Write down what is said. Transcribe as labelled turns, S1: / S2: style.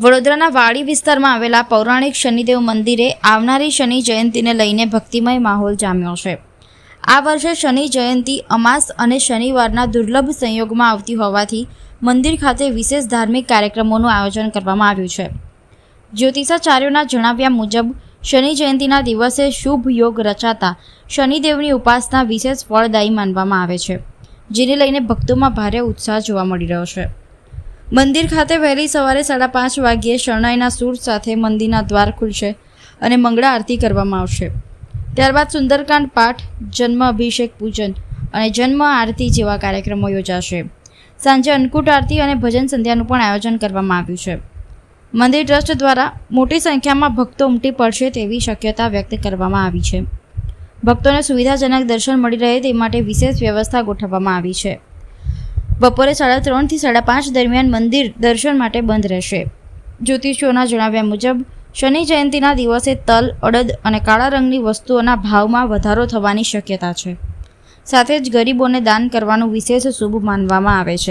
S1: વડોદરાના વાડી વિસ્તારમાં આવેલા પૌરાણિક શનિદેવ મંદિરે આવનારી શનિ જયંતિને લઈને ભક્તિમય માહોલ જામ્યો છે। આ વર્ષે શનિ જયંતિ અમાસ અને શનિવારના દુર્લભ સંયોગમાં આવતી હોવાથી મંદિર ખાતે વિશેષ ધાર્મિક કાર્યક્રમોનું આયોજન કરવામાં આવ્યું છે। જ્યોતિષાચાર્યોના જણાવ્યા મુજબ શનિ જયંતિના દિવસે શુભ યોગ રચાતા શનિદેવની ઉપાસના વિશેષ ફળદાયી માનવામાં આવે છે, જેને લઈને ભક્તોમાં ભારે ઉત્સાહ જોવા મળી રહ્યો છે। મંદિર ખાતે વહેલી સવારે 5:30 વાગ્યે શરણાઈના સૂર સાથે મંદિરના દ્વાર ખુલશે અને મંગળા આરતી કરવામાં આવશે। ત્યારબાદ સુંદરકાંડ પાઠ, જન્મ અભિષેક પૂજન અને જન્મ આરતી જેવા કાર્યક્રમો યોજાશે। સાંજે અન્નકૂટ આરતી અને ભજન સંધ્યાનું પણ આયોજન કરવામાં આવ્યું છે। મંદિર ટ્રસ્ટ દ્વારા મોટી સંખ્યામાં ભક્તો ઉમટી પડશે તેવી શક્યતા વ્યક્ત કરવામાં આવી છે। ભક્તોને સુવિધાજનક દર્શન મળી રહે તે માટે વિશેષ વ્યવસ્થા ગોઠવવામાં આવી છે। બપોરે 3:30 થી 5:30 દરમિયાન મંદિર દર્શન માટે બંધ રહેશે। જ્યોતિષીઓના જણાવ્યા મુજબ શનિ જયંતિના દિવસે તલ, અડદ અને કાળા રંગની વસ્તુઓના ભાવમાં વધારો થવાની શક્યતા છે। સાથે જ ગરીબોને દાન કરવાનું વિશેષ શુભ માનવામાં આવે છે।